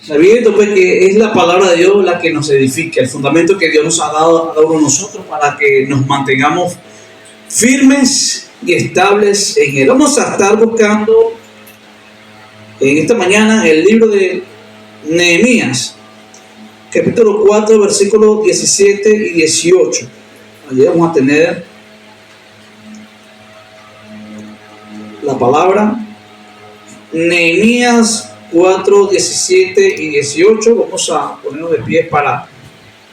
Sabiendo pues que es la palabra de Dios la que nos edifica, el fundamento que Dios nos ha dado a cada uno de nosotros para que nos mantengamos firmes y estables en Él. Vamos a estar buscando en esta mañana el libro de Nehemías, capítulo 4, versículos 17 y 18. Allí vamos a tener la palabra. Nehemías 4, 17 y 18. Vamos a ponernos de pie para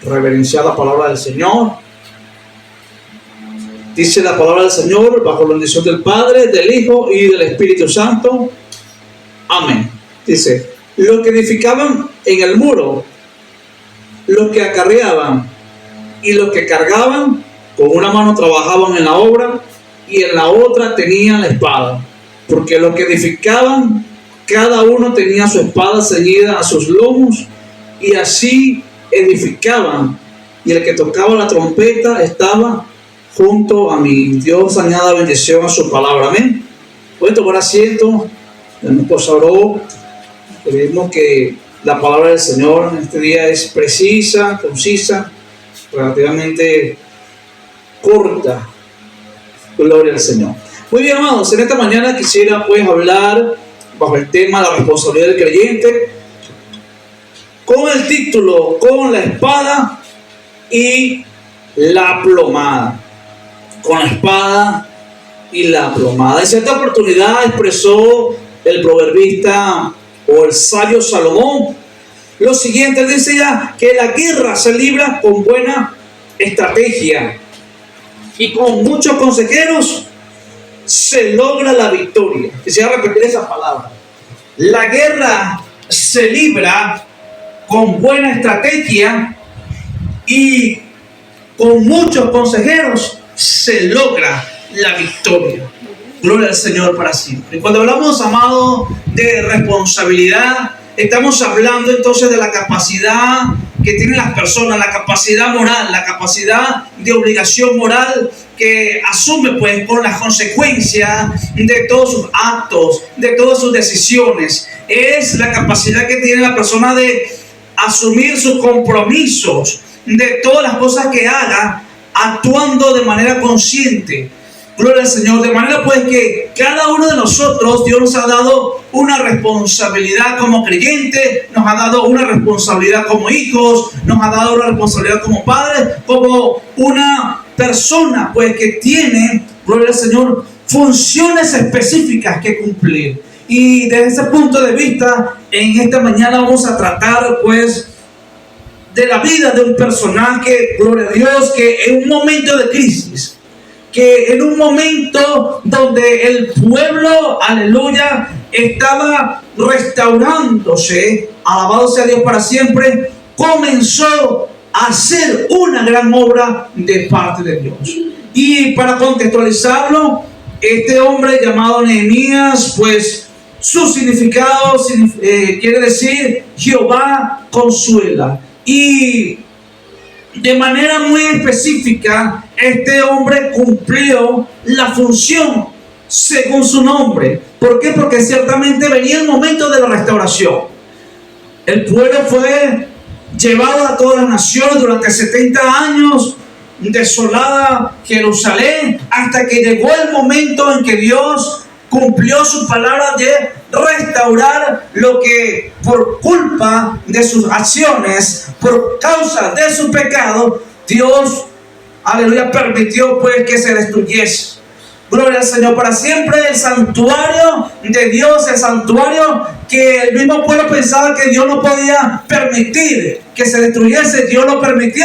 reverenciar la palabra del Señor. Dice la palabra del Señor, bajo la bendición del Padre, del Hijo y del Espíritu Santo. Amén. Dice: los que edificaban en el muro, los que acarreaban y los que cargaban, con una mano trabajaban en la obra y en la otra tenían la espada. Porque los que edificaban, cada uno tenía su espada ceñida a sus lomos, y así edificaban. Y el que tocaba la trompeta estaba junto a mí. Dios añada bendición a su palabra. Amén. Pueden tomar asiento. Mi esposa oró. Queremos que la palabra del Señor en este día es precisa, concisa, relativamente corta. Gloria al Señor. Muy bien, amados, en esta mañana quisiera pues hablar bajo el tema la responsabilidad del creyente, con el título, con la espada y la plomada. Con la espada y la plomada. En cierta oportunidad expresó el proverbista o el sabio Salomón lo siguiente: dice ya que la guerra se libra con buena estrategia y con muchos consejeros se logra la victoria. Quisiera repetir esa palabra. La guerra se libra con buena estrategia y con muchos consejeros se logra la victoria. Gloria al Señor para siempre. Y cuando hablamos, amado, de responsabilidad, estamos hablando entonces de la capacidad que tienen las personas, la capacidad moral, la capacidad de obligación moral que asume pues con las consecuencias de todos sus actos, de todas sus decisiones. Es la capacidad que tiene la persona de asumir sus compromisos, de todas las cosas que haga, actuando de manera consciente. Gloria al Señor. De manera pues que cada uno de nosotros, Dios nos ha dado una responsabilidad como creyente, nos ha dado una responsabilidad como hijos, nos ha dado una responsabilidad como padres, como una persona pues que tiene, gloria al Señor, funciones específicas que cumplir. Y desde ese punto de vista, en esta mañana vamos a tratar pues de la vida de un personaje, gloria a Dios, que en un momento de crisis, que en un momento donde el pueblo, aleluya, estaba restaurándose, alabado sea Dios para siempre, comenzó a hacer una gran obra de parte de Dios. Y para contextualizarlo, este hombre llamado Nehemías, pues su significado quiere decir Jehová consuela. Y de manera muy específica, este hombre cumplió la función según su nombre. ¿Por qué? Porque ciertamente venía el momento de la restauración. El pueblo fue llevado a todas las naciones durante 70 años, desolada Jerusalén, hasta que llegó el momento en que Dios cumplió su palabra de restaurar lo que por culpa de sus acciones, por causa de su pecado, Dios, aleluya, permitió pues que se destruyese. Gloria al Señor para siempre. El santuario de Dios, el santuario que el mismo pueblo pensaba que Dios no podía permitir que se destruyese, Dios lo permitió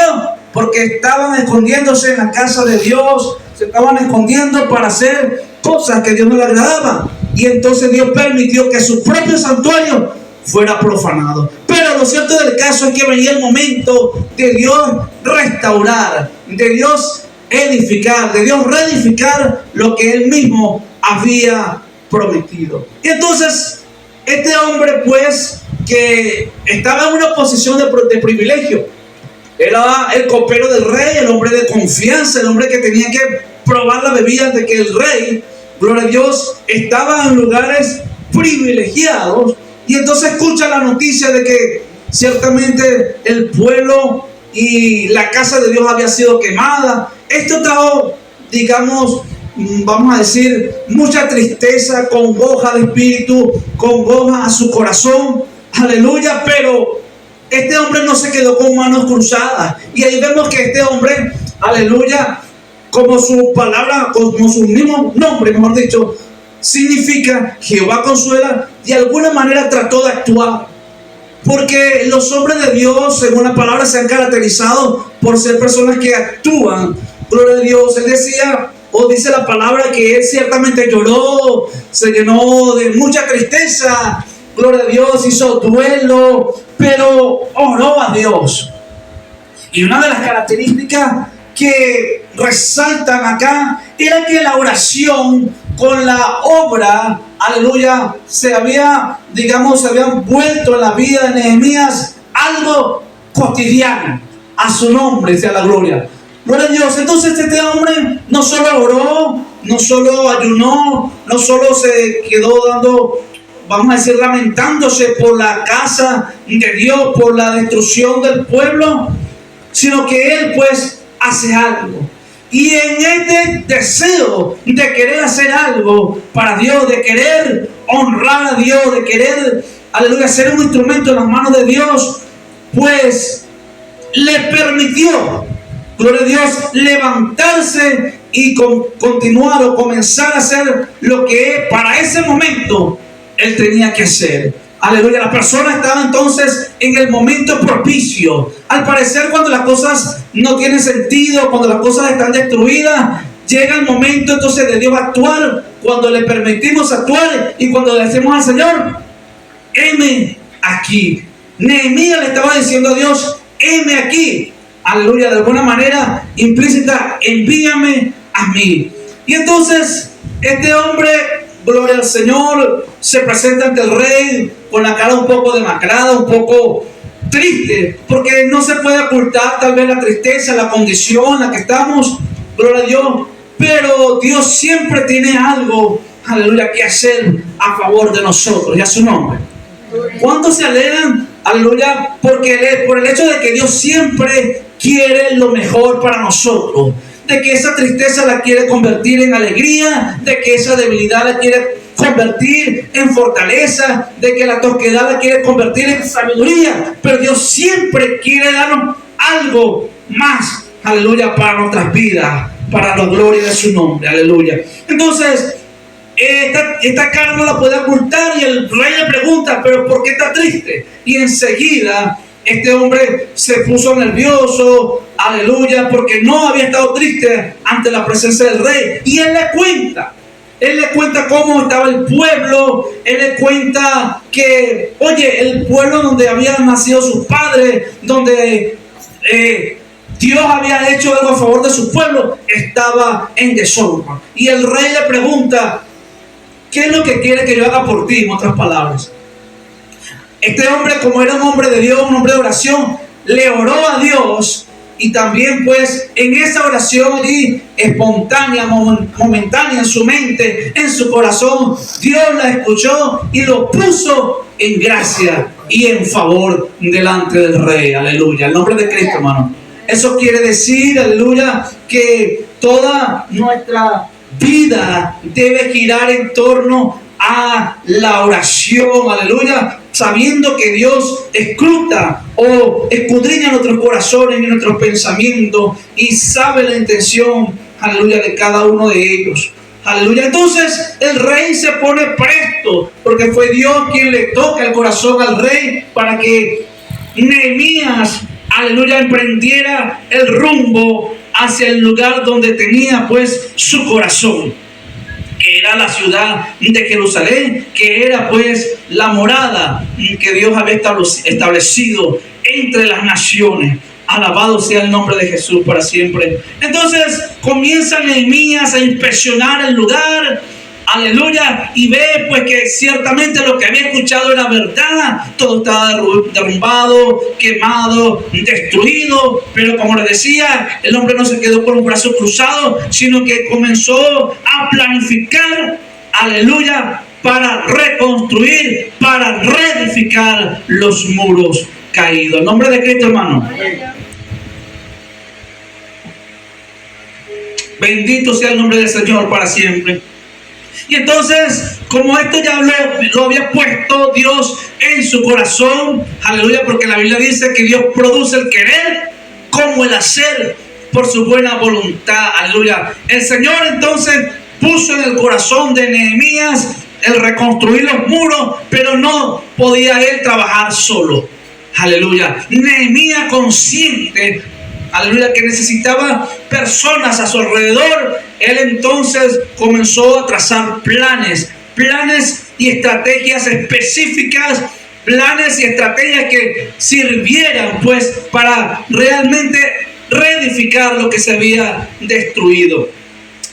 porque estaban escondiéndose en la casa de Dios, se estaban escondiendo para hacer cosas que a Dios no le agradaban. Y entonces Dios permitió que su propio santuario fuera profanado. Pero lo cierto del caso es que venía el momento de Dios restaurar, de Dios edificar, de Dios reedificar lo que Él mismo había prometido. Y entonces este hombre pues que estaba en una posición de privilegio, era el copero del rey, el hombre de confianza, el hombre que tenía que probar la bebida de que el rey, gloria a Dios, estaba en lugares privilegiados. Y entonces escucha la noticia de que ciertamente el pueblo y la casa de Dios había sido quemada. Esto trajo, digamos, vamos a decir, mucha tristeza, congoja de espíritu, congoja a su corazón. Aleluya, pero este hombre no se quedó con manos cruzadas. Y ahí vemos que este hombre, aleluya, como su palabra, como su mismo nombre, mejor dicho, significa Jehová consuela, de alguna manera trató de actuar. Porque los hombres de Dios, según la palabra, se han caracterizado por ser personas que actúan. Gloria a Dios. Él decía, o dice la palabra, que él ciertamente lloró, se llenó de mucha tristeza. Gloria a Dios, hizo duelo, pero oró a Dios. Y una de las características que resaltan acá era que la oración con la obra, aleluya, se habían vuelto en la vida de Nehemías algo cotidiano. A su nombre sea la gloria. Gloria a Dios. Entonces este hombre no solo oró, no solo ayunó, no solo se quedó dando, vamos a decir, lamentándose por la casa de Dios, por la destrucción del pueblo, sino que él pues hace algo. Y en este deseo de querer hacer algo para Dios, de querer honrar a Dios, de querer, aleluya, ser un instrumento en las manos de Dios, pues le permitió, gloria a Dios, levantarse y continuar o comenzar a hacer lo que para ese momento él tenía que hacer. Aleluya, la persona estaba entonces en el momento propicio. Al parecer, cuando las cosas no tienen sentido, cuando las cosas están destruidas, llega el momento entonces de Dios actuar, cuando le permitimos actuar y cuando le decimos al Señor, heme aquí. Nehemías le estaba diciendo a Dios, heme aquí. Aleluya, de alguna manera implícita, envíame a mí. Y entonces este hombre, gloria al Señor, se presenta ante el rey con la cara un poco demacrada, un poco triste, porque no se puede ocultar tal vez la tristeza, la condición en la que estamos, gloria a Dios, pero Dios siempre tiene algo, aleluya, que hacer a favor de nosotros y a su nombre. ¿Cuántos se alegran, aleluya, por el hecho de que Dios siempre quiere lo mejor para nosotros? De que esa tristeza la quiere convertir en alegría, de que esa debilidad la quiere convertir en fortaleza, de que la tosquedad la quiere convertir en sabiduría, pero Dios siempre quiere darnos algo más, aleluya, para nuestras vidas, para la gloria de su nombre, aleluya. Entonces, esta cara no la puede ocultar y el rey le pregunta, pero ¿por qué está triste? Y enseguida este hombre se puso nervioso, aleluya, porque no había estado triste ante la presencia del rey. Y él le cuenta cómo estaba el pueblo, él le cuenta que, oye, el pueblo donde habían nacido sus padres, donde Dios había hecho algo a favor de su pueblo, estaba en desorden. Y el rey le pregunta, ¿qué es lo que quiere que yo haga por ti? En otras palabras, este hombre, como era un hombre de Dios, un hombre de oración, le oró a Dios. Y también pues en esa oración allí, espontánea, momentánea en su mente, en su corazón, Dios la escuchó y lo puso en gracia y en favor delante del rey. Aleluya, el nombre de Cristo, hermano. Eso quiere decir, aleluya, que toda nuestra vida debe girar en torno a la oración, aleluya, sabiendo que Dios escruta o escudriña nuestros corazones y nuestros pensamientos y sabe la intención, aleluya, de cada uno de ellos. Aleluya. Entonces el rey se pone presto, porque fue Dios quien le toca el corazón al rey para que Nehemías, aleluya, emprendiera el rumbo hacia el lugar donde tenía pues su corazón, que era la ciudad de Jerusalén, que era pues la morada que Dios había establecido entre las naciones. Alabado sea el nombre de Jesús para siempre. Entonces comienza Nehemías a inspeccionar el lugar, aleluya, y ve pues que ciertamente lo que había escuchado era verdad. Todo estaba derrumbado, quemado, destruido, pero como les decía, el hombre no se quedó con los brazos cruzados, sino que comenzó a planificar, aleluya, para reconstruir, para reedificar los muros caídos. En nombre de Cristo, hermano. Bendito sea el nombre del Señor para siempre. Y entonces, como esto ya lo había puesto Dios en su corazón, aleluya, porque la Biblia dice que Dios produce el querer como el hacer por su buena voluntad, aleluya. El Señor entonces puso en el corazón de Nehemías el reconstruir los muros, pero no podía él trabajar solo, aleluya. Nehemías, consciente, aleluya, que necesitaba personas a su alrededor, él entonces comenzó a trazar planes y estrategias específicas, planes y estrategias que sirvieran pues para realmente reedificar lo que se había destruido.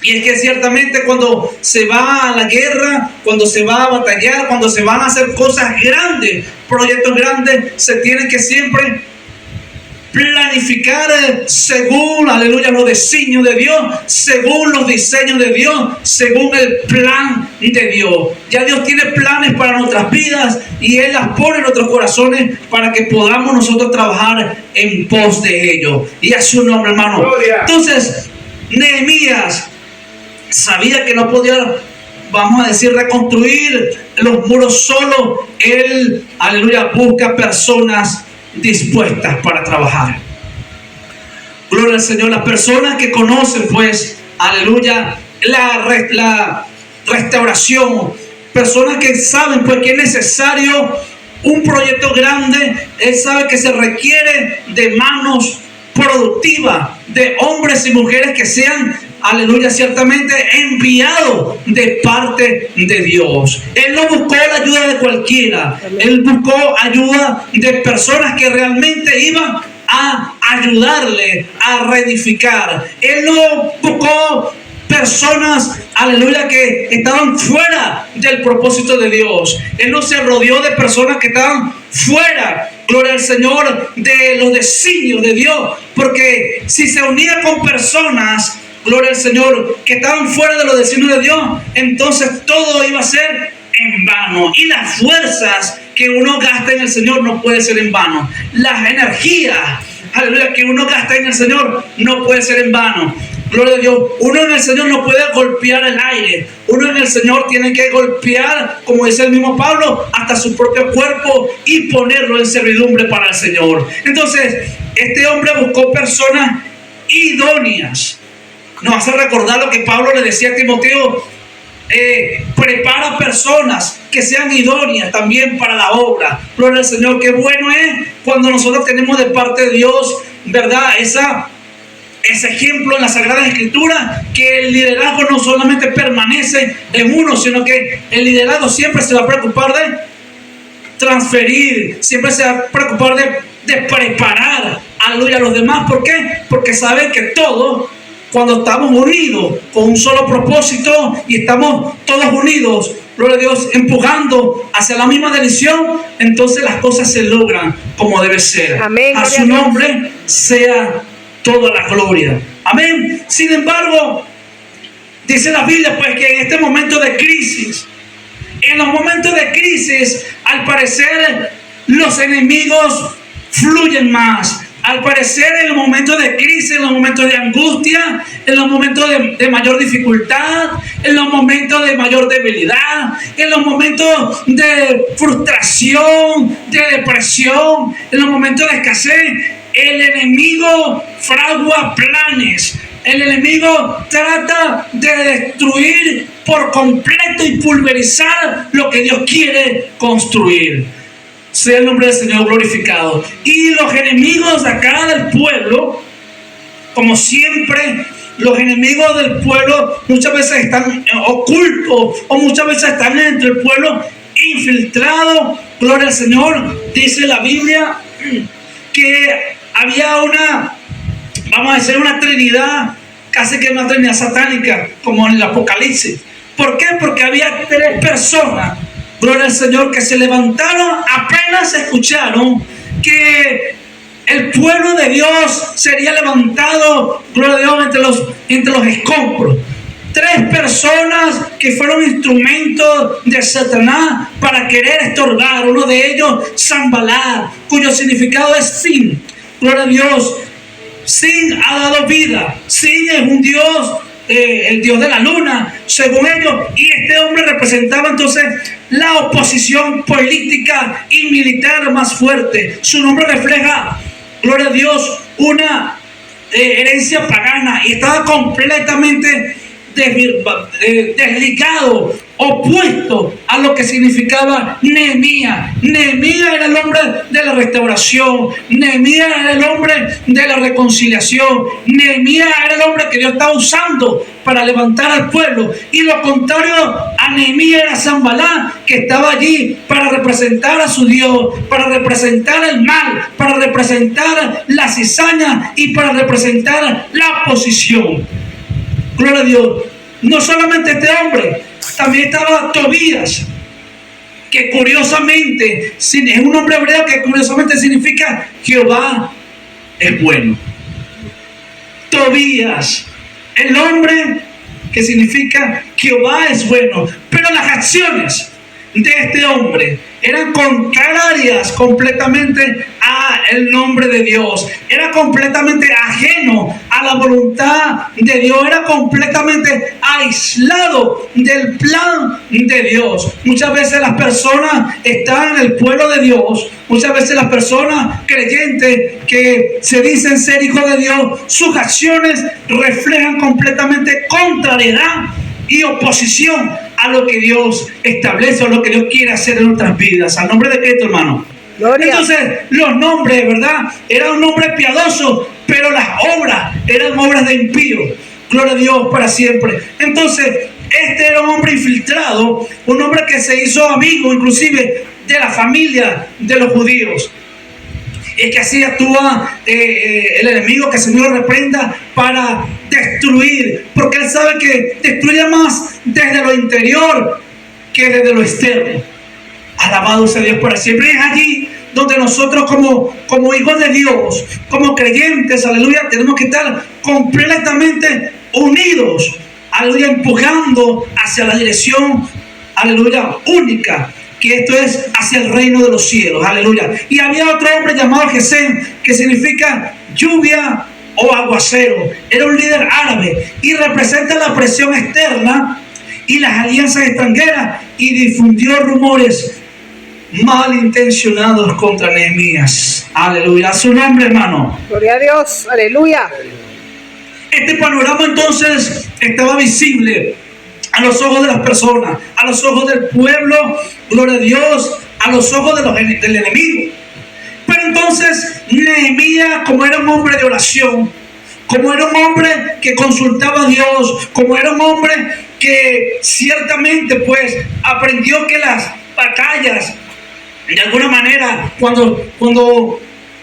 Y es que ciertamente cuando se va a la guerra, cuando se va a batallar, cuando se van a hacer cosas grandes, proyectos grandes, se tienen que siempre planificar según, aleluya, los designios de Dios, según los diseños de Dios, según el plan de Dios. Ya Dios tiene planes para nuestras vidas y Él las pone en nuestros corazones para que podamos nosotros trabajar en pos de ellos. Y a su nombre, hermano. Gloria. Entonces, Nehemías sabía que no podía, vamos a decir, reconstruir los muros solo. Él, aleluya, busca personas dispuestas para trabajar. Gloria al Señor. Las personas que conocen pues, aleluya, la restauración, personas que saben pues que es necesario un proyecto grande. Él sabe que se requiere de manos productivas, de hombres y mujeres que sean, aleluya, ciertamente enviado de parte de Dios. Él no buscó la ayuda de cualquiera. Él buscó ayuda de personas que realmente iban a ayudarle a reedificar. Él no buscó personas, aleluya, que estaban fuera del propósito de Dios. Él no se rodeó de personas que estaban fuera, gloria al Señor, de los designios de Dios. Porque si se unía con personas, gloria al Señor, que estaban fuera de los designios de Dios, entonces todo iba a ser en vano. Y las fuerzas que uno gasta en el Señor no puede ser en vano. Las energías, aleluya, que uno gasta en el Señor no puede ser en vano. Gloria a Dios. Uno en el Señor no puede golpear el aire. Uno en el Señor tiene que golpear, como dice el mismo Pablo, hasta su propio cuerpo y ponerlo en servidumbre para el Señor. Entonces, este hombre buscó personas idóneas. Nos hace recordar lo que Pablo le decía a Timoteo: prepara personas que sean idóneas también para la obra. Gloria al Señor. Qué bueno es cuando nosotros tenemos de parte de Dios, ¿verdad?, ese ejemplo en la Sagrada Escritura, que el liderazgo no solamente permanece en uno, sino que el liderazgo siempre se va a preocupar de transferir, siempre se va a preocupar de preparar, aleluya, a los demás. ¿Por qué? Porque saben que todos, cuando estamos unidos con un solo propósito y estamos todos unidos, gloria a Dios, empujando hacia la misma dirección, entonces las cosas se logran como debe ser. Amén. A su nombre sea toda la gloria. Amén. Sin embargo, dice la Biblia pues que en este momento de crisis, en los momentos de crisis, al parecer los enemigos fluyen más. Al parecer en los momentos de crisis, en los momentos de angustia, en los momentos de mayor dificultad, en los momentos de mayor debilidad, en los momentos de frustración, de depresión, en los momentos de escasez, el enemigo fragua planes. El enemigo trata de destruir por completo y pulverizar lo que Dios quiere construir. Sea el nombre del Señor glorificado. Y los enemigos de acá del pueblo, como siempre, los enemigos del pueblo muchas veces están ocultos o muchas veces están entre el pueblo infiltrados. Gloria al Señor. Dice la Biblia que había vamos a decir, una trinidad, casi que una trinidad satánica, como en el Apocalipsis. ¿Por qué? Porque había 3 personas, gloria al Señor, que se levantaron apenas escucharon que el pueblo de Dios sería levantado, gloria a Dios, entre los escombros. 3 personas personas que fueron instrumentos de Satanás para querer estorbar. Uno de ellos, Sanballat, cuyo significado es fin. Gloria a Dios. Sin ha dado vida. Sin es un Dios, el Dios de la luna, según ellos. Y este hombre representaba entonces la oposición política y militar más fuerte. Su nombre refleja, gloria a Dios, una herencia pagana, y estaba completamente desligado, opuesto a lo que significaba Nehemías. Nehemías era el hombre de la restauración. Nehemías era el hombre de la reconciliación. Nehemías era el hombre que Dios estaba usando para levantar al pueblo. Y lo contrario a Nehemías era Sanballat, que estaba allí para representar a su Dios, para representar el mal, para representar la cizaña y para representar la oposición. Gloria a Dios. No solamente este hombre, también estaba Tobías, que curiosamente es un nombre hebreo que curiosamente significa Jehová es bueno. Tobías, el hombre que significa Jehová es bueno. Pero las acciones de este hombre eran contrarias completamente al nombre de Dios. Era completamente ajeno a la voluntad de Dios. Era completamente aislado del plan de Dios. Muchas veces las personas están en el pueblo de Dios. Muchas veces las personas creyentes que se dicen ser hijos de Dios, sus acciones reflejan completamente contrariedad y oposición a lo que Dios establece o lo que Dios quiere hacer en nuestras vidas. Al nombre de Cristo, hermano. Gloria. Entonces, los nombres, ¿verdad? Era un nombre piadoso, pero las obras eran obras de impío. Gloria a Dios para siempre. Entonces, este era un hombre infiltrado, un hombre que se hizo amigo inclusive de la familia de los judíos. Es que así actúa el enemigo, que el Señor lo reprenda, para destruir, porque Él sabe que destruye más desde lo interior que desde lo externo. Alabado sea Dios para siempre. Es allí donde nosotros como hijos de Dios, como creyentes, aleluya, tenemos que estar completamente unidos, aleluya, empujando hacia la dirección, aleluya, única, que esto es hacia el reino de los cielos, aleluya. Y había otro hombre llamado Gesem, que significa lluvia o aguacero. Era un líder árabe y representa la presión externa y las alianzas extranjeras, y difundió rumores malintencionados contra Nehemías. Aleluya, a su nombre, hermano. Gloria a Dios, aleluya. Este panorama entonces estaba visible a los ojos de las personas, a los ojos del pueblo, gloria a Dios, a los ojos del enemigo. Pero entonces Nehemías, como era un hombre de oración, como era un hombre que consultaba a Dios, como era un hombre que ciertamente pues aprendió que las batallas, de alguna manera, cuando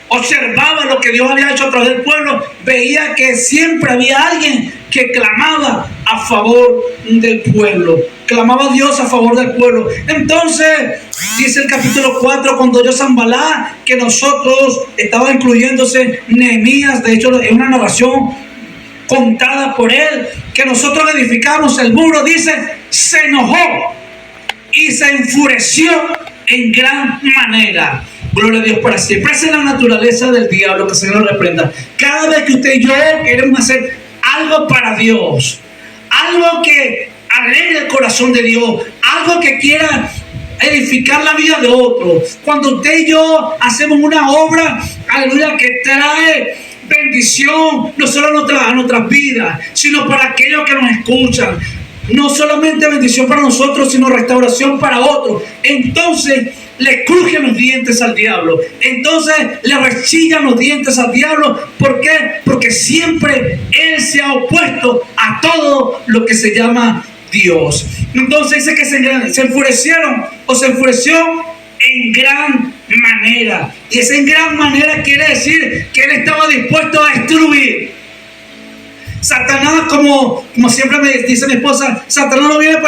observaba lo que Dios había hecho a través del pueblo, veía que siempre había alguien que clamaba a favor del pueblo, clamaba a Dios a favor del pueblo. Entonces dice el capítulo 4, cuando oyó Sanballat que nosotros, estaba incluyéndose Nehemías, de hecho es una narración contada por él, que nosotros edificamos el muro, dice, se enojó y se enfureció en gran manera. Gloria a Dios para siempre. Esa es la naturaleza del diablo, que el Señor lo reprenda. Cada vez que usted y yo queremos hacer algo para Dios, algo que alegre el corazón de Dios, algo que quiera edificar la vida de otros, cuando usted y yo hacemos una obra, aleluya, que trae bendición no solo a nuestras vidas, sino para aquellos que nos escuchan, no solamente bendición para nosotros, sino restauración para otros, entonces le crujen los dientes al diablo, entonces le rechillan los dientes al diablo. ¿Por qué? Porque siempre él se ha opuesto a todo lo que se llama Dios. Entonces dice que se enfurecieron, o se enfureció en gran manera, y esa en gran manera quiere decir que él estaba dispuesto a destruir. Satanás, como siempre me dice mi esposa, Satanás no viene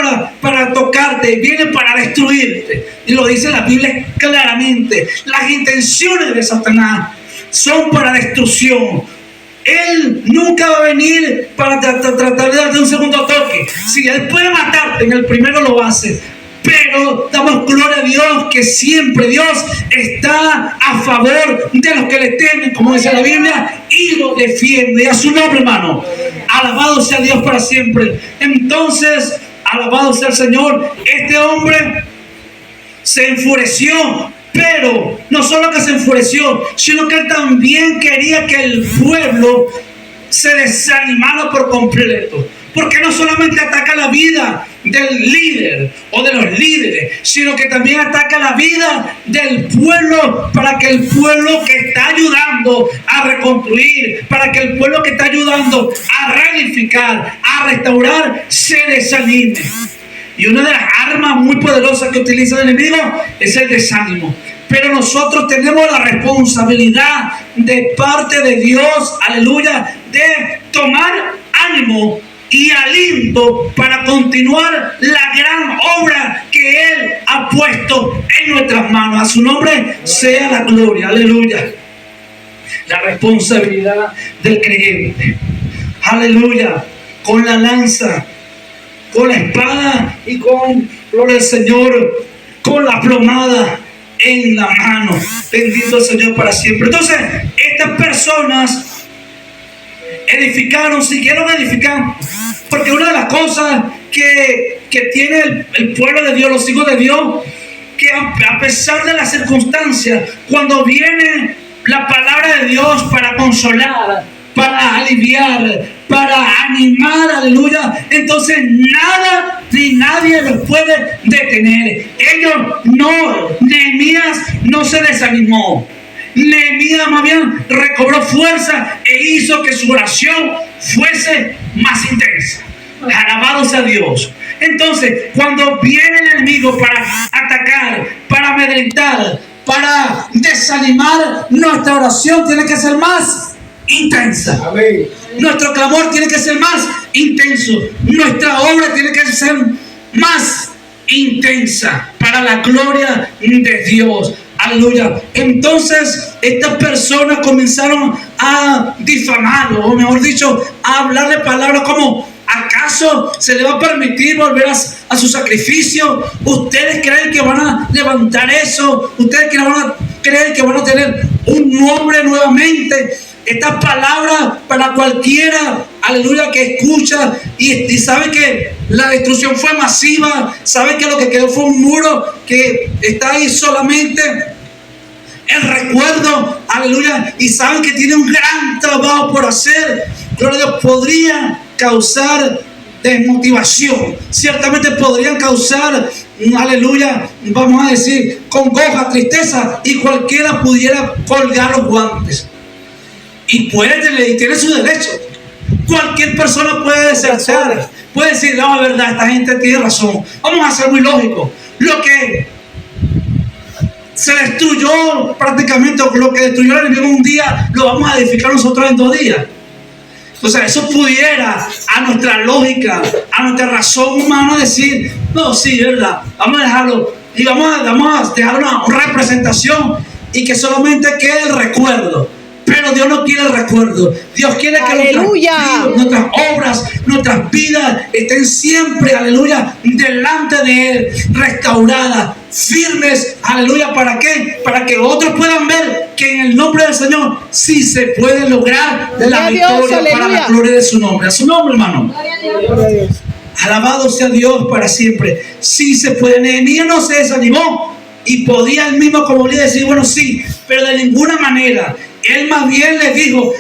para tocarte, viene para destruirte. Y lo dice la Biblia claramente. Las intenciones de Satanás son para destrucción. Él nunca va a venir para tratar de darte un segundo toque. Si Él puede matarte, en el primero lo hace. Pero damos gloria a Dios que siempre Dios está a favor de los que le temen, como dice la Biblia, y lo defiende. A su nombre, hermano. Alabado sea Dios para siempre. Entonces, alabado sea el Señor. Este hombre se enfureció, pero no solo que se enfureció, sino que él también quería que el pueblo se desanimara por completo. Porque no solamente ataca la vida del líder o de los líderes, sino que también ataca la vida del pueblo, para que el pueblo que está ayudando a reconstruir, para que el pueblo que está ayudando a reedificar, a restaurar, se desanime. Y una de las armas muy poderosas que utiliza el enemigo es el desánimo. Pero nosotros tenemos la responsabilidad de parte de Dios, aleluya, de tomar ánimo y aliento para continuar la gran obra que Él ha puesto en nuestras manos. A su nombre sea la gloria, aleluya. La responsabilidad del creyente, aleluya, con la lanza, con la espada y con, gloria al Señor, con la plomada en la mano. Bendito el Señor para siempre. Entonces, estas personas edificaron, siguieron edificando, porque una de las cosas que tiene el pueblo de Dios, los hijos de Dios, que a pesar de las circunstancias, cuando viene la palabra de Dios para consolar, para aliviar, para animar, aleluya, entonces nada ni nadie los puede detener. Nehemías no se desanimó. Nehemías más bien recobró fuerza e hizo que su oración fuese más intensa. Alabado sea Dios. Entonces, cuando viene el enemigo para atacar, para amedrentar, para desanimar, nuestra oración tiene que ser más intensa. Amén. Nuestro clamor tiene que ser más intenso. Nuestra obra tiene que ser más intensa para la gloria de Dios. Aleluya. Entonces estas personas comenzaron a difamarlo, o mejor dicho, a hablarle palabras como: ¿acaso se le va a permitir volver a su sacrificio? ¿Ustedes creen que van a levantar eso? ¿Ustedes creen que van a tener un nombre nuevamente? Estas palabras para cualquiera, aleluya, que escucha y sabe que la destrucción fue masiva, sabe que lo que quedó fue un muro que está ahí solamente el recuerdo, aleluya, y saben que tiene un gran trabajo por hacer. Gloria a Dios, podrían causar desmotivación, ciertamente podrían causar, aleluya, vamos a decir, congoja, tristeza, y cualquiera pudiera colgar los guantes. Y tiene su derecho. Cualquier persona puede desertar, puede decir: no, es verdad, esta gente tiene razón. Vamos a ser muy lógicos. Lo que se destruyó prácticamente, o lo que destruyó el enemigo un día, lo vamos a edificar nosotros en 2 días. Entonces, eso pudiera, a nuestra lógica, a nuestra razón humana, decir: no, sí, es verdad, vamos a dejarlo, y vamos a dejar una representación, y que solamente quede el recuerdo. Pero Dios no quiere el recuerdo. Dios quiere que nuestras obras, nuestras vidas estén siempre, aleluya, delante de Él, restauradas, firmes, aleluya. ¿Para qué? Para que otros puedan ver que en el nombre del Señor sí se puede lograr la victoria para la gloria de su nombre. A su nombre, hermano. Alabado sea Dios para siempre. Sí se puede. Nehemías no se desanimó y podía él mismo, como le decir: bueno, sí, pero de ninguna manera. Él más bien les dijo: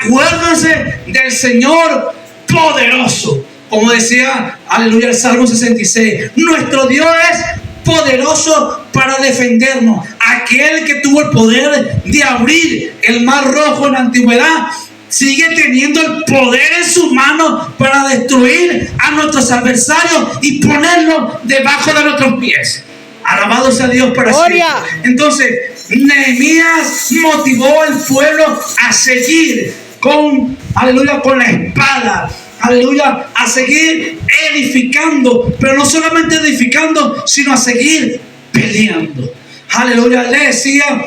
acuérdense del Señor poderoso. Como decía, aleluya, el Salmo 66. Nuestro Dios es poderoso para defendernos. Aquel que tuvo el poder de abrir el mar rojo en la antigüedad sigue teniendo el poder en sus manos para destruir a nuestros adversarios y ponerlos debajo de nuestros pies. Alabado sea Dios para siempre. Entonces, Nehemías motivó al pueblo a seguir con, aleluya, con la espada, aleluya, a seguir edificando, pero no solamente edificando, sino a seguir peleando. Aleluya, le decía: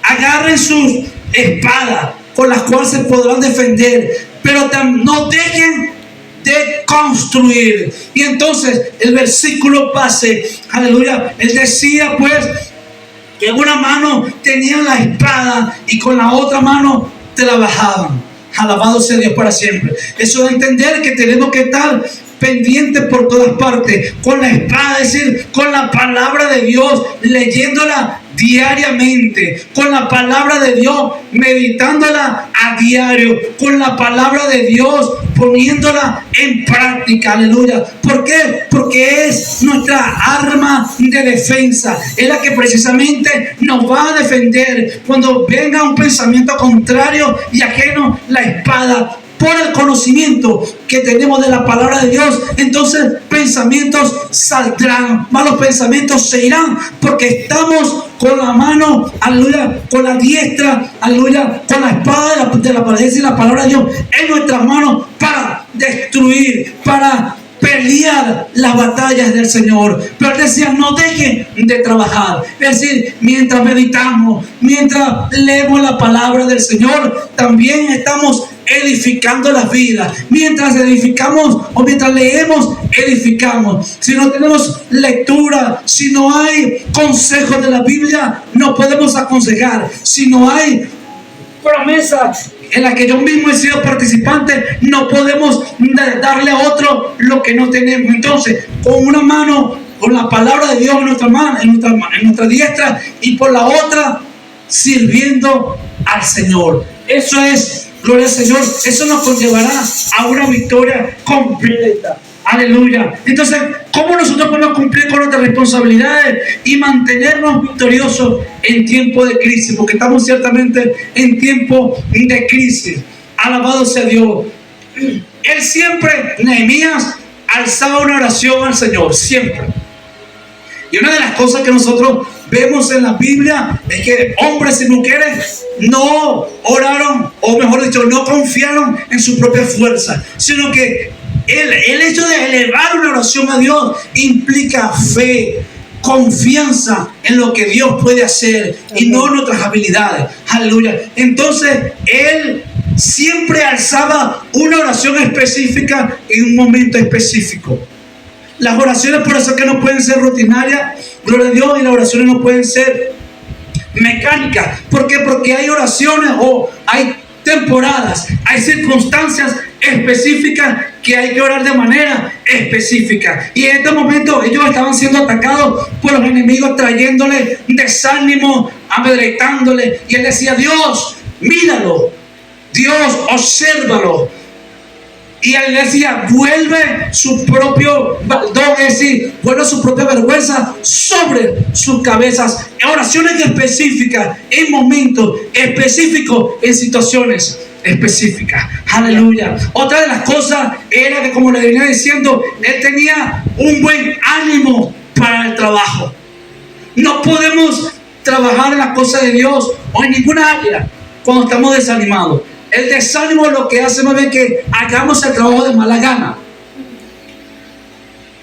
agarren sus espadas, con las cuales se podrán defender, pero no dejen de construir. Y entonces el versículo base, aleluya, él decía pues que en una mano tenían la espada y con la otra mano te la bajaban. Alabado sea Dios para siempre. Eso de entender que tenemos que estar pendientes por todas partes, con la espada, es decir, con la palabra de Dios, leyéndola diariamente, con la palabra de Dios, meditándola a diario, con la palabra de Dios, poniéndola en práctica. Aleluya. ¿Por qué? Porque es nuestra arma de defensa, es la que precisamente nos va a defender cuando venga un pensamiento contrario y ajeno. La espada, por el conocimiento que tenemos de la palabra de Dios, entonces pensamientos saldrán, malos pensamientos se irán, porque estamos con la mano, aleluya, con la diestra, aleluya, con la espada de la palabra y la palabra de Dios en nuestras manos para destruir, para pelear las batallas del Señor. Pero él decía, no dejen de trabajar. Es decir, mientras meditamos, mientras leemos la palabra del Señor, también estamos edificando las vidas. Mientras edificamos o mientras leemos, edificamos. Si no tenemos lectura, si no hay consejos de la Biblia, no podemos aconsejar. Si no hay promesas en la que yo mismo he sido participante, no podemos darle a otro lo que no tenemos. Entonces, con una mano, con la palabra de Dios en nuestra mano, en nuestra diestra, y por la otra, sirviendo al Señor. Eso es, gloria al Señor, eso nos conllevará a una victoria completa. Aleluya. Entonces, ¿cómo nosotros podemos cumplir con nuestras responsabilidades y mantenernos victoriosos en tiempo de crisis? Porque estamos ciertamente en tiempo de crisis. Alabado sea Dios. Él siempre, Nehemías, alzaba una oración al Señor, siempre. Y una de las cosas que nosotros vemos en la Biblia es que hombres y mujeres no oraron, o mejor dicho, no confiaron en su propia fuerza, sino que el hecho de elevar una oración a Dios implica fe, confianza en lo que Dios puede hacer y no en nuestras habilidades. Aleluya. Entonces, él siempre alzaba una oración específica en un momento específico. Las oraciones, por eso que no pueden ser rutinarias, gloria a Dios, y las oraciones no pueden ser mecánicas. ¿Por qué? Porque hay oraciones o hay temporadas, hay circunstancias específicas que hay que orar de manera específica. Y en este momento ellos estaban siendo atacados por los enemigos, trayéndole desánimo, amedrentándole. Y él decía, Dios, míralo, Dios, obsérvalo. Y él decía, vuelve su propio don, es decir, vuelve su propia vergüenza sobre sus cabezas. En oraciones específicas, en momentos específicos, en situaciones específicas. Aleluya. Otra de las cosas era que, como le venía diciendo, él tenía un buen ánimo para el trabajo. No podemos trabajar en las cosas de Dios o en ninguna área cuando estamos desanimados. El desánimo lo que hace más bien que hagamos el trabajo de mala gana.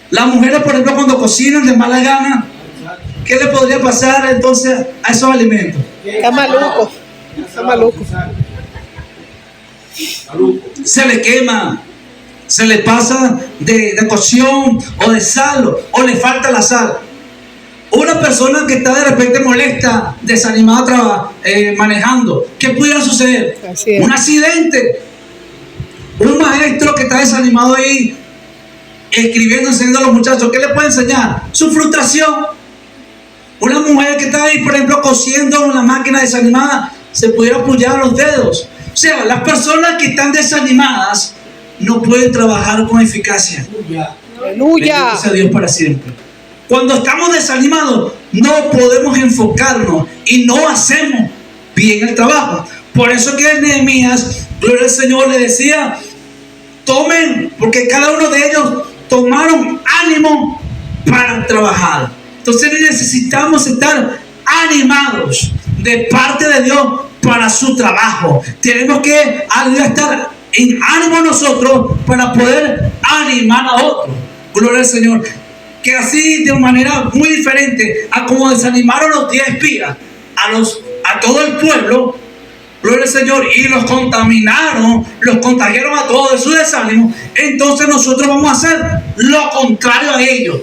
Las mujeres, por ejemplo, cuando cocinan de mala gana, ¿qué le podría pasar entonces a esos alimentos? Está maluco. Está maluco. Se le quema, se le pasa de cocción o de sal, o le falta la sal. Una persona que está de repente molesta, desanimada manejando, ¿qué pudiera suceder? Un accidente. Un maestro que está desanimado ahí escribiendo, enseñando a los muchachos, ¿qué le puede enseñar? Su frustración. Una mujer que está ahí, por ejemplo, cosiendo en una máquina desanimada, se pudiera apoyar los dedos. O sea, las personas que están desanimadas no pueden trabajar con eficacia. Aleluya. Bendito sea Dios para siempre. Cuando estamos desanimados, no podemos enfocarnos y no hacemos bien el trabajo. Por eso que Nehemías, gloria al Señor, le decía, tomen, porque cada uno de ellos tomaron ánimo para trabajar. Entonces necesitamos estar animados de parte de Dios para su trabajo. Tenemos que estar en ánimo nosotros para poder animar a otros. Gloria al Señor. Que así, de una manera muy diferente a como desanimaron los 10 espías a todo el pueblo, gloria al Señor, y los contaminaron, los contagiaron a todos de su desánimo, entonces nosotros vamos a hacer lo contrario a ellos.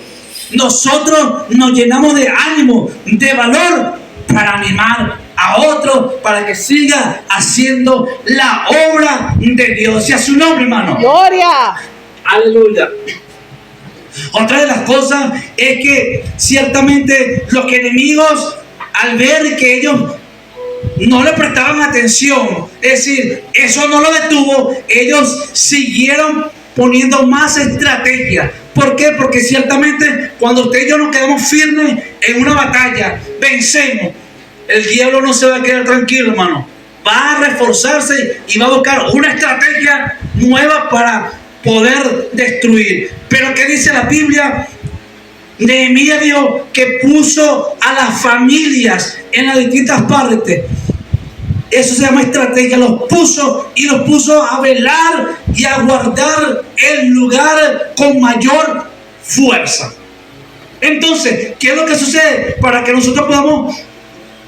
Nosotros nos llenamos de ánimo, de valor, para animar a otros, para que siga haciendo la obra de Dios. Y a su nombre, hermano. Gloria. Aleluya. Otra de las cosas es que ciertamente los enemigos, al ver que ellos no le prestaban atención, es decir, eso no lo detuvo, ellos siguieron poniendo más estrategias. ¿Por qué? Porque ciertamente cuando usted y yo nos quedamos firmes en una batalla, vencemos, el diablo no se va a quedar tranquilo, hermano. Va a reforzarse y va a buscar una estrategia nueva para poder destruir. Pero ¿qué dice la Biblia? Nehemías dijo que puso a las familias en las distintas partes. Eso se llama estrategia. Los puso y los puso a velar y a guardar el lugar con mayor fuerza. Entonces, ¿qué es lo que sucede? Para que nosotros podamos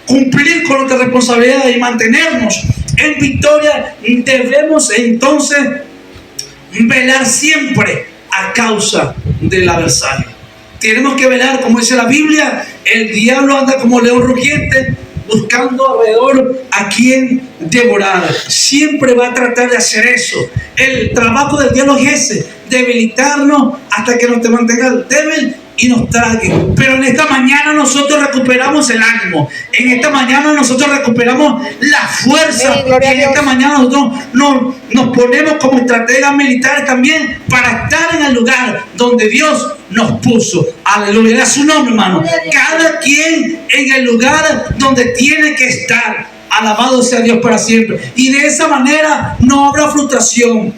cumplir con nuestra responsabilidad y mantenernos en victoria, debemos entonces velar siempre a causa del adversario. Tenemos que velar, como dice la Biblia, el diablo anda como león rugiente buscando alrededor a quien devorar. Siempre va a tratar de hacer eso. El trabajo del diablo es ese, debilitarnos hasta que nos te mantenga débil y nos trague. Pero en esta mañana nosotros recuperamos el ánimo. En esta mañana nosotros recuperamos la fuerza. Y en esta mañana nosotros nos ponemos como estrategas militares también para estar en el lugar donde Dios nos puso. Aleluya, a su nombre, hermano. Cada quien en el lugar donde tiene que estar. Alabado sea Dios para siempre. Y de esa manera no habrá frustración.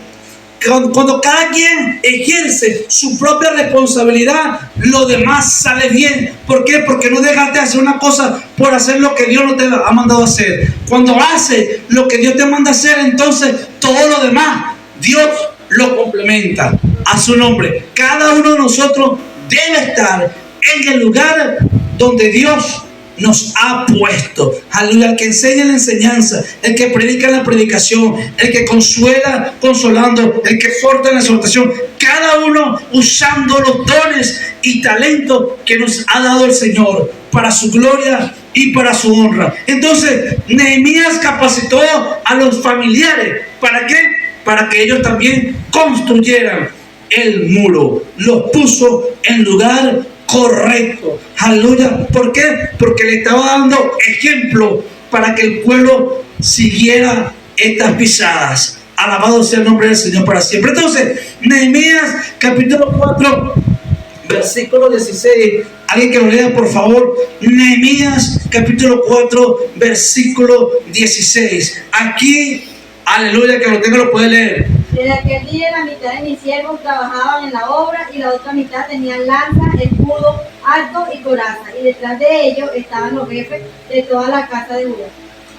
Cuando cada quien ejerce su propia responsabilidad, lo demás sale bien. ¿Por qué? Porque no dejas de hacer una cosa por hacer lo que Dios no te ha mandado a hacer. Cuando haces lo que Dios te manda a hacer, entonces todo lo demás Dios lo complementa. A su nombre. Cada uno de nosotros debe estar en el lugar donde Dios nos ha puesto. Aleluya. El que enseña la enseñanza, el que predica la predicación, el que consuela consolando, el que exhorta en la exhortación, cada uno usando los dones y talentos que nos ha dado el Señor para su gloria y para su honra. Entonces Nehemías capacitó a los familiares. ¿Para qué? Para que ellos también construyeran el muro. Los puso en lugar correcto. Aleluya. ¿Por qué? Porque le estaba dando ejemplo para que el pueblo siguiera estas pisadas. Alabado sea el nombre del Señor para siempre. Entonces, Nehemías capítulo 4, versículo 16. Alguien que lo lea, por favor. Nehemías capítulo 4, versículo 16. Aquí, aleluya, que lo tenga lo puede leer. Desde aquel día la mitad de mis siervos trabajaban en la obra y la otra mitad tenían lanza, escudo, arco y coraza. Y detrás de ellos estaban los jefes de toda la casa de Judá.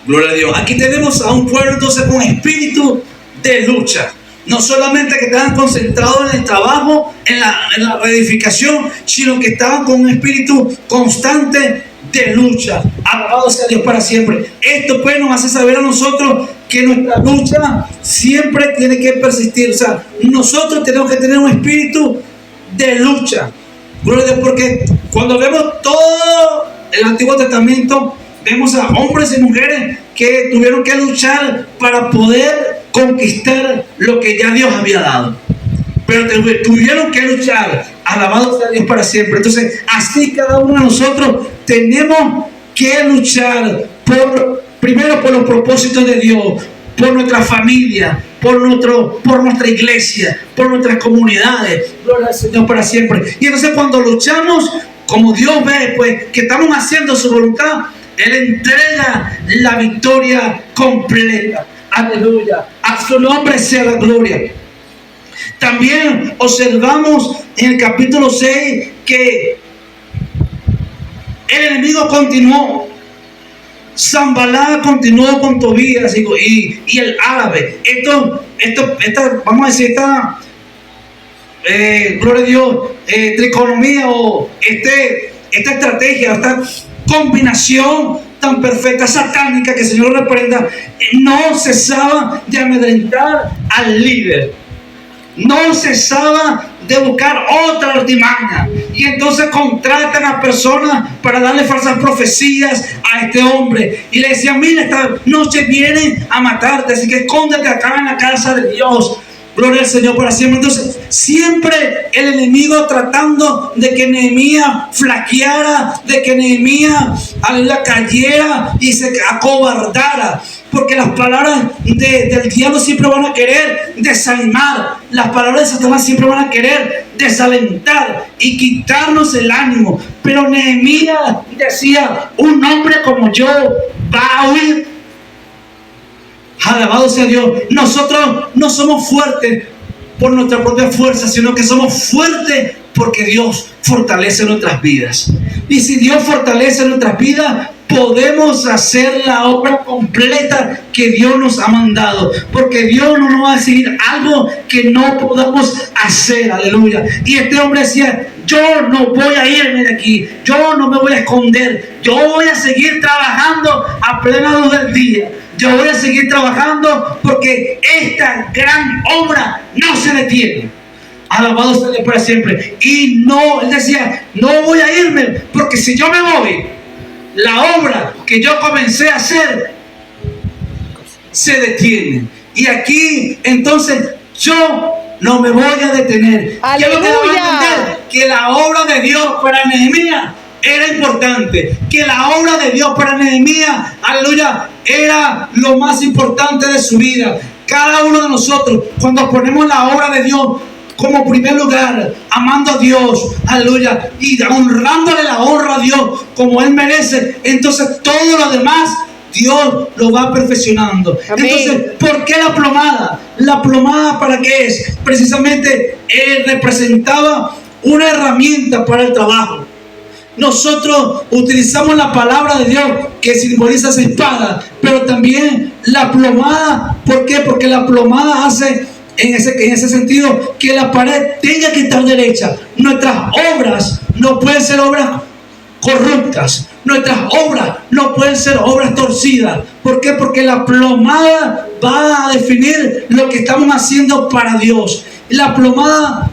Gloria a Dios. Aquí tenemos a un pueblo entonces con espíritu de lucha. No solamente que estaban concentrados en el trabajo, en la reedificación, sino que estaban con un espíritu constante de lucha. Alabado sea Dios para siempre. Esto pues nos hace saber a nosotros que nuestra lucha siempre tiene que persistir. O sea, nosotros tenemos que tener un espíritu de lucha. Gloria a Dios, porque cuando vemos todo el Antiguo Testamento, vemos a hombres y mujeres que tuvieron que luchar para poder conquistar lo que ya Dios había dado. Pero tuvieron que luchar. Alabado sea Dios para siempre. Entonces, así cada uno de nosotros tenemos que luchar primero por los propósitos de Dios, por nuestra familia, por nuestra iglesia, por nuestras comunidades. Gloria al Señor para siempre. Y entonces cuando luchamos, como Dios ve, pues, que estamos haciendo su voluntad, Él entrega la victoria completa. Aleluya. A su nombre sea la gloria. También observamos en el capítulo 6 que el enemigo continuó. Sanbalá continuó con Tobías y el árabe. Vamos a decir, esta gloria a Dios, triconomía o esta estrategia, esta combinación tan perfecta, satánica, que el Señor lo reprenda, no cesaba de amedrentar al líder. No cesaba de buscar otra artimaña. Y entonces contratan a personas para darle falsas profecías a este hombre. Y le decían: mira, esta noche vienen a matarte, así que escóndete acá en la casa de Dios. Gloria al Señor para siempre. Entonces, siempre el enemigo tratando de que Nehemías flaqueara, de que Nehemías, aleluya, cayera y se acobardara. Porque las palabras del diablo siempre van a querer desanimar. Las palabras de Satanás siempre van a querer desalentar y quitarnos el ánimo. Pero Nehemías decía: un hombre como yo va a huir. Alabado sea Dios. Nosotros no somos fuertes por nuestra propia fuerza, sino que somos fuertes porque Dios fortalece nuestras vidas. Y si Dios fortalece nuestras vidas, podemos hacer la obra completa que Dios nos ha mandado, porque Dios no nos va a decir algo que no podamos hacer. Aleluya. Y este hombre decía: yo no voy a irme de aquí, yo no me voy a esconder, yo voy a seguir trabajando a plena luz del día. Yo voy a seguir trabajando porque esta gran obra no se detiene. Alabado sea Dios para siempre. Y no, él decía: no voy a irme, porque si yo me voy, la obra que yo comencé a hacer se detiene. Y aquí entonces yo no me voy a detener. ¡Aleluya! Quiero que entender que la obra de Dios para Nehemías era importante, que la obra de Dios para Nehemías, aleluya, era lo más importante de su vida. Cada uno de nosotros, cuando ponemos la obra de Dios como primer lugar, amando a Dios, aleluya, y honrándole la honra a Dios como Él merece, entonces todo lo demás Dios lo va perfeccionando. Amén. Entonces, ¿por qué la plomada? ¿La plomada para qué es? Precisamente representaba una herramienta para el trabajo. Nosotros utilizamos la palabra de Dios que simboliza esa espada, pero también la plomada. ¿Por qué? Porque la plomada hace en ese sentido que la pared tenga que estar derecha. Nuestras obras no pueden ser obras corruptas. Nuestras obras no pueden ser obras torcidas. ¿Por qué? Porque la plomada va a definir lo que estamos haciendo para Dios. La plomada,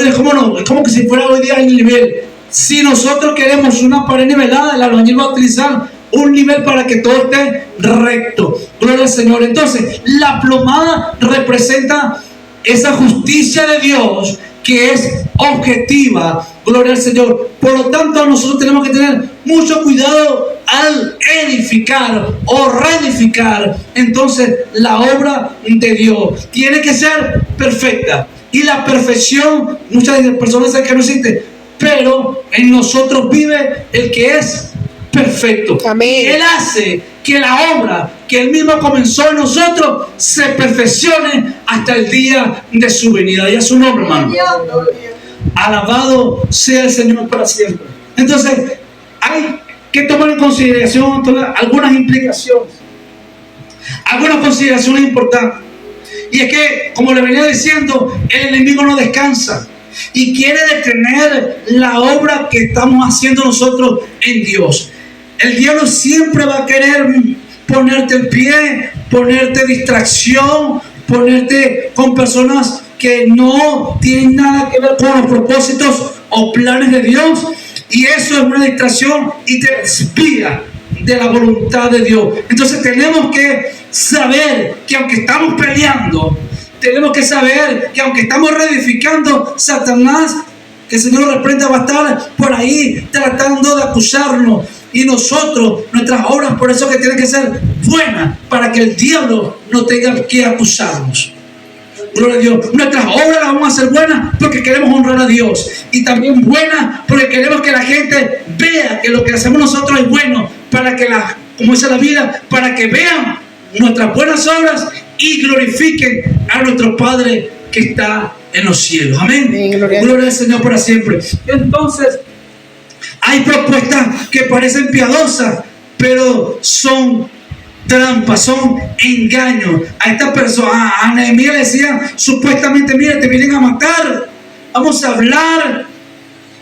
es como que si fuera hoy día el nivel. Si nosotros queremos una pared nivelada, el albañil va a utilizar un nivel para que todo esté recto. Gloria al Señor. Entonces, la plomada representa esa justicia de Dios que es objetiva. Gloria al Señor. Por lo tanto, nosotros tenemos que tener mucho cuidado al edificar o reedificar. Entonces, la obra de Dios tiene que ser perfecta. Y la perfección, muchas personas dicen que no existe, pero en nosotros vive el que es perfecto. Amén. Y Él hace que la obra que Él mismo comenzó en nosotros se perfeccione hasta el día de su venida. Y a su nombre, hermano. Alabado sea el Señor para siempre. Entonces, hay que tomar en consideración algunas implicaciones, algunas consideraciones importantes. Y es que, como le venía diciendo, el enemigo no descansa y quiere detener la obra que estamos haciendo nosotros en Dios. El diablo siempre va a querer ponerte en pie, ponerte distracción, ponerte con personas que no tienen nada que ver con los propósitos o planes de Dios. Y eso es una distracción y te desvía de la voluntad de Dios. Entonces tenemos que saber que aunque estamos peleando, tenemos que saber que aunque estamos reedificando, Satanás, que el Señor lo reprenda, va a estar por ahí tratando de acusarnos. Y nosotros, nuestras obras, por eso que tienen que ser buenas, para que el diablo no tenga que acusarnos. Gloria a Dios. Nuestras obras las vamos a hacer buenas porque queremos honrar a Dios. Y también buenas porque queremos que la gente vea que lo que hacemos nosotros es bueno. Para que, como dice la Biblia, para que vean nuestras buenas obras y glorifiquen a nuestro Padre que está en los cielos. Amén. Gloria al Señor para siempre. Entonces, hay propuestas que parecen piadosas, pero son trampas, son engaños. A esta persona, a Nehemías le decían supuestamente: mira, te vienen a matar, vamos a hablar.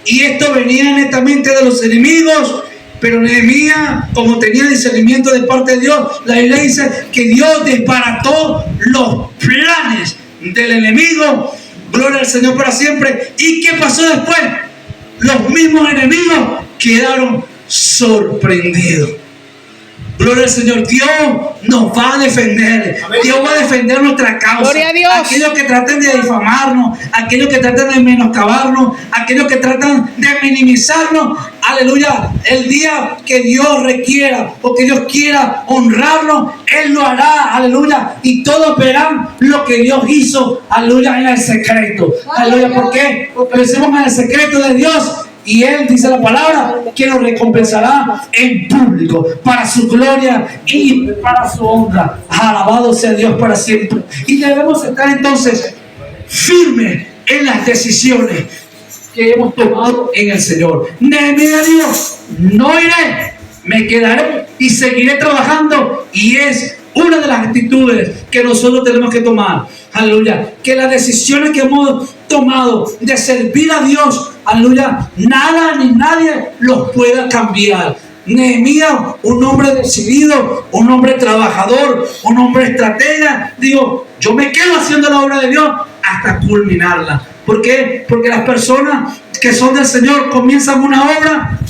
Y esto venía netamente de los enemigos. Pero Nehemías, como tenía discernimiento de parte de Dios, la Biblia dice que Dios desbarató los planes del enemigo. Gloria al Señor para siempre. ¿Y qué pasó después? Los mismos enemigos quedaron sorprendidos. Gloria al Señor. Dios nos va a defender. Amén. Dios va a defender nuestra causa. Gloria a Dios. Aquellos que traten de difamarnos, aquellos que tratan de menoscabarnos, aquellos que tratan de minimizarnos. Aleluya. El día que Dios requiera o que Dios quiera honrarnos, Él lo hará. Aleluya. Y todos verán lo que Dios hizo. Aleluya. En el secreto. Aleluya. ¿Por qué? Porque lo hicimos en el secreto de Dios. Y Él, dice la palabra, que nos recompensará en público para su gloria y para su honra. Alabado sea Dios para siempre. Y debemos estar entonces firmes en las decisiones que hemos tomado en el Señor. Nehemías dijo: no iré, me quedaré y seguiré trabajando. Y es una de las actitudes que nosotros tenemos que tomar. Aleluya. Que las decisiones que hemos tomado de servir a Dios, aleluya, nada ni nadie los pueda cambiar. Nehemías, un hombre decidido, un hombre trabajador, un hombre estratega, digo, yo me quedo haciendo la obra de Dios hasta culminarla. ¿Por qué? Porque las personas que son del Señor comienzan una obra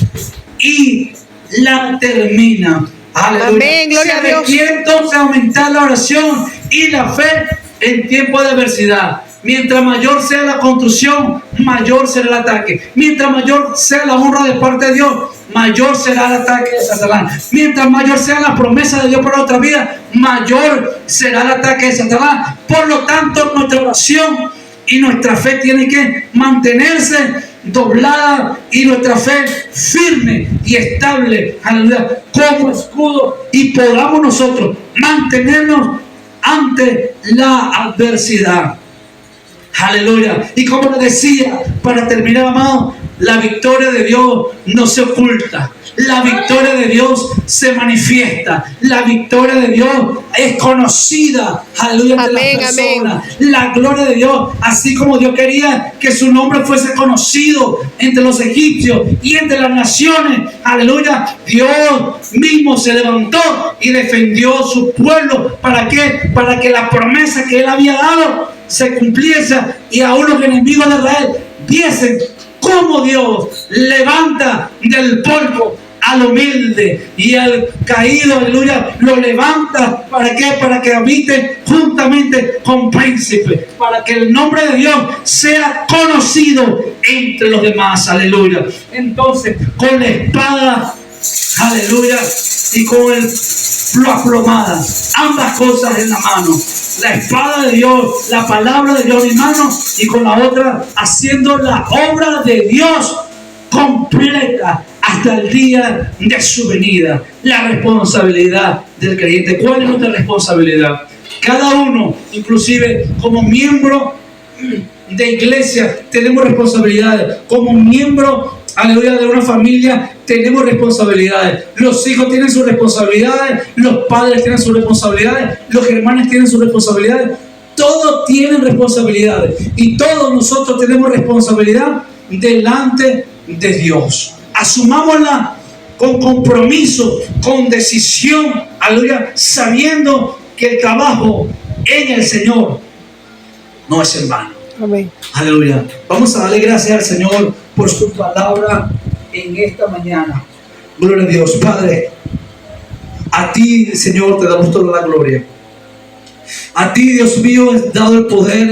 y la terminan. Aleluya. Amén, gloria a Dios. Se requiere entonces aumentar la oración y la fe en tiempo de adversidad. Mientras mayor sea la construcción, mayor será el ataque. Mientras mayor sea la honra de parte de Dios, mayor será el ataque de Satanás. Mientras mayor sea la promesa de Dios para nuestra vida, mayor será el ataque de Satanás. Por lo tanto, nuestra oración y nuestra fe tiene que mantenerse doblada y nuestra fe firme y estable, aleluya, como escudo, y podamos nosotros mantenernos ante la adversidad. Aleluya. Y como les decía, para terminar, amado, la victoria de Dios no se oculta. La victoria de Dios se manifiesta. La victoria de Dios es conocida. Aleluya. Amén, de las personas. Amén. La gloria de Dios, así como Dios quería que su nombre fuese conocido entre los egipcios y entre las naciones. Aleluya. Dios mismo se levantó y defendió su pueblo. ¿Para qué? Para que la promesa que Él había dado se cumpliese y aún los enemigos de Israel viesen cómo Dios levanta del polvo al humilde y al caído, aleluya, lo levanta. ¿Para qué? Para que habite juntamente con príncipes, para que el nombre de Dios sea conocido entre los demás, aleluya. Entonces, con la espada, aleluya, y con el aplomada, ambas cosas en la mano, la espada de Dios, la palabra de Dios en mi mano, y con la otra haciendo la obra de Dios completa hasta el día de su venida. La responsabilidad del creyente. ¿Cuál es nuestra responsabilidad? Cada uno, inclusive como miembro de iglesia, tenemos responsabilidades. Como miembro, aleluya, de una familia, tenemos responsabilidades. Los hijos tienen sus responsabilidades, los padres tienen sus responsabilidades, los hermanos tienen sus responsabilidades. Todos tienen responsabilidades y todos nosotros tenemos responsabilidad delante de Dios. Asumámosla con compromiso, con decisión, aleluya, sabiendo que el trabajo en el Señor no es en vano. Amén. Aleluya. Vamos a darle gracias al Señor por su palabra en esta mañana. Gloria a Dios. Padre, a ti, Señor, te damos toda la gloria. A ti, Dios mío, es dado el poder